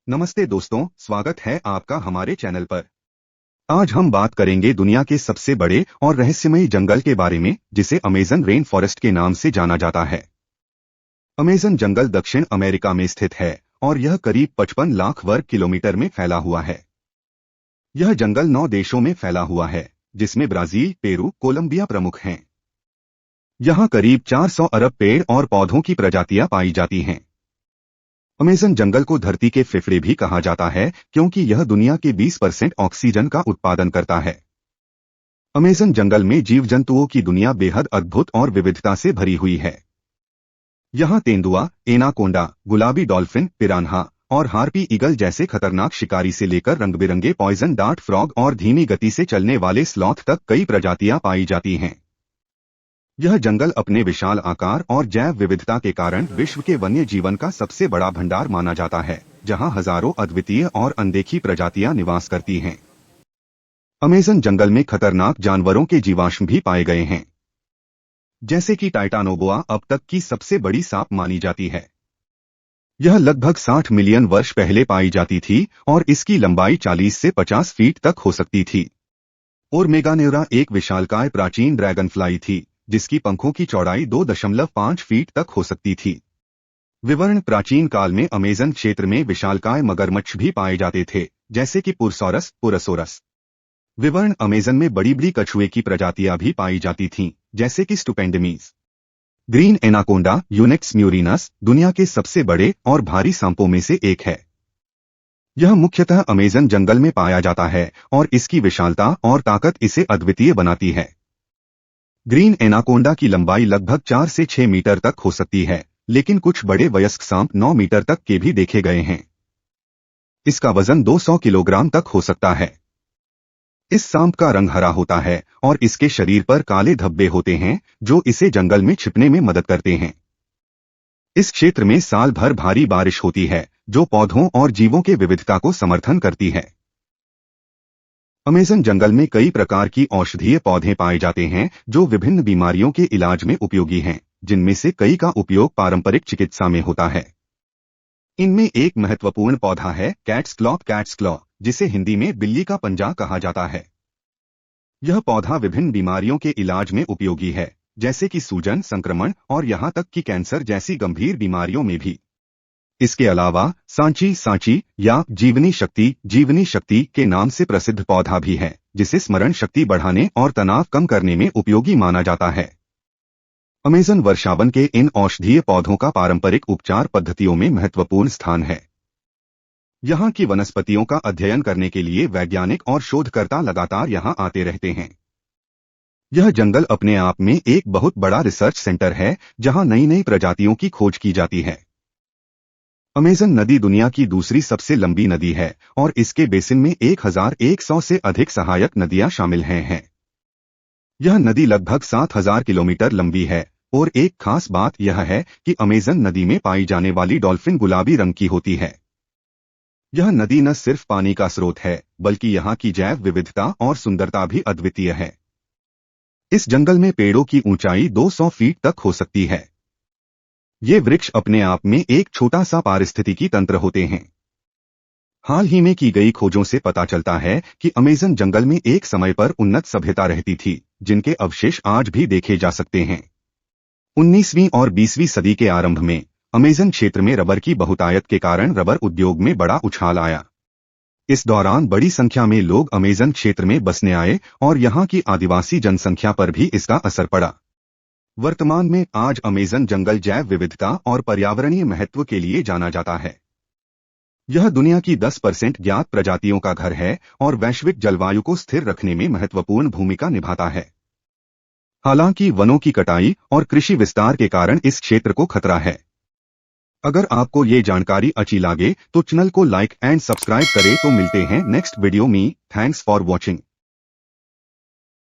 नमस्ते दोस्तों, स्वागत है आपका हमारे चैनल पर। आज हम बात करेंगे दुनिया के सबसे बड़े और रहस्यमयी जंगल के बारे में, जिसे अमेज़न रेन फॉरेस्ट के नाम से जाना जाता है। अमेज़न जंगल दक्षिण अमेरिका में स्थित है और यह करीब 55 लाख वर्ग किलोमीटर में फैला हुआ है। यह जंगल 9 देशों में फैला हुआ है, जिसमें ब्राजील, पेरू, कोलंबिया प्रमुख हैं। यहाँ करीब 400 अरब पेड़ और पौधों की प्रजातियां पाई जाती हैं। अमेज़न जंगल को धरती के फेफड़े भी कहा जाता है, क्योंकि यह दुनिया के 20% ऑक्सीजन का उत्पादन करता है। अमेज़न जंगल में जीव जंतुओं की दुनिया बेहद अद्भुत और विविधता से भरी हुई है। यहाँ तेंदुआ, एनाकोंडा, गुलाबी डॉल्फिन, पिरान्हा और हार्पी ईगल जैसे खतरनाक शिकारी से लेकर रंग-बिरंगे पॉइजन डार्ट फ्रॉग और धीमी गति से चलने वाले स्लॉथ तक कई प्रजातियां पाई जाती हैं। यह जंगल अपने विशाल आकार और जैव विविधता के कारण विश्व के वन्य जीवन का सबसे बड़ा भंडार माना जाता है, जहां हजारों अद्वितीय और अनदेखी प्रजातियां निवास करती हैं। अमेज़न जंगल में खतरनाक जानवरों के जीवाश्म भी पाए गए हैं, जैसे कि टाइटानोबोआ अब तक की सबसे बड़ी सांप मानी जाती है। यह लगभग 60 मिलियन वर्ष पहले पाई जाती थी और इसकी लंबाई 40 से 50 फीट तक हो सकती थी। और मेगानेरा एक विशालकाय प्राचीन ड्रैगनफ्लाई थी, जिसकी पंखों की चौड़ाई 2.5 फीट तक हो सकती थी। विवर्ण प्राचीन काल में अमेज़न क्षेत्र में विशालकाय मगरमच्छ भी पाए जाते थे, जैसे कि पुरसोरस, पुरसोरस। विवर्ण अमेज़न में बड़ी-बड़ी कछुए की प्रजातियां भी पाई जाती थीं, जैसे कि स्टुपेंडमीज। ग्रीन एनाकोंडा, यूनिक्स म्यूरिनस, दुनिया के सबसे बड़े और भारी सांपों में से एक है। यह मुख्यतः अमेज़न जंगल में पाया जाता है और इसकी विशालता और ताकत इसे अद्वितीय बनाती है। ग्रीन एनाकोंडा की लंबाई लगभग 4 से 6 मीटर तक हो सकती है, लेकिन कुछ बड़े वयस्क सांप 9 मीटर तक के भी देखे गए हैं। इसका वजन 200 किलोग्राम तक हो सकता है। इस सांप का रंग हरा होता है और इसके शरीर पर काले धब्बे होते हैं, जो इसे जंगल में छिपने में मदद करते हैं। इस क्षेत्र में साल भर भारी बारिश होती है, जो पौधों और जीवों के विविधता को समर्थन करती है। अमेज़न जंगल में कई प्रकार की औषधीय पौधे पाए जाते हैं, जो विभिन्न बीमारियों के इलाज में उपयोगी हैं, जिनमें से कई का उपयोग पारंपरिक चिकित्सा में होता है। इनमें एक महत्वपूर्ण पौधा है कैट्स क्लॉ, जिसे हिंदी में बिल्ली का पंजा कहा जाता है। यह पौधा विभिन्न बीमारियों के इलाज में उपयोगी है, जैसे कि सूजन, संक्रमण और यहाँ तक कि कैंसर जैसी गंभीर बीमारियों में भी। इसके अलावा सांची या जीवनी शक्ति के नाम से प्रसिद्ध पौधा भी है, जिसे स्मरण शक्ति बढ़ाने और तनाव कम करने में उपयोगी माना जाता है। अमेज़न वर्षावन के इन औषधीय पौधों का पारंपरिक उपचार पद्धतियों में महत्वपूर्ण स्थान है। यहाँ की वनस्पतियों का अध्ययन करने के लिए वैज्ञानिक और शोधकर्ता लगातार यहाँ आते रहते हैं। यह जंगल अपने आप में एक बहुत बड़ा रिसर्च सेंटर है, जहाँ नई प्रजातियों की खोज की जाती है। अमेज़न नदी दुनिया की दूसरी सबसे लंबी नदी है और इसके बेसिन में 1100 से अधिक सहायक नदियां शामिल हैं। यह नदी लगभग 7000 किलोमीटर लंबी है और एक खास बात यह है कि अमेज़न नदी में पाई जाने वाली डॉल्फिन गुलाबी रंग की होती है। यह नदी न सिर्फ पानी का स्रोत है, बल्कि यहाँ की जैव विविधता और सुंदरता भी अद्वितीय है। इस जंगल में पेड़ों की ऊंचाई 200 फीट तक हो सकती है। ये वृक्ष अपने आप में एक छोटा सा पारिस्थितिकी तंत्र होते हैं। हाल ही में की गई खोजों से पता चलता है कि अमेज़न जंगल में एक समय पर उन्नत सभ्यता रहती थी, जिनके अवशेष आज भी देखे जा सकते हैं। 19वीं और 20वीं सदी के आरंभ में अमेज़न क्षेत्र में रबर की बहुतायत के कारण रबर उद्योग में बड़ा उछाल आया। इस दौरान बड़ी संख्या में लोग अमेज़न क्षेत्र में बसने आए और यहाँ की आदिवासी जनसंख्या पर भी इसका असर पड़ा। वर्तमान में आज अमेज़न जंगल जैव विविधता और पर्यावरणीय महत्व के लिए जाना जाता है। यह दुनिया की 10% ज्ञात प्रजातियों का घर है और वैश्विक जलवायु को स्थिर रखने में महत्वपूर्ण भूमिका निभाता है। हालांकि वनों की कटाई और कृषि विस्तार के कारण इस क्षेत्र को खतरा है। अगर आपको ये जानकारी अच्छी लगे तो चैनल को लाइक एंड सब्सक्राइब करें। तो मिलते हैं नेक्स्ट वीडियो में। Thanks for watching.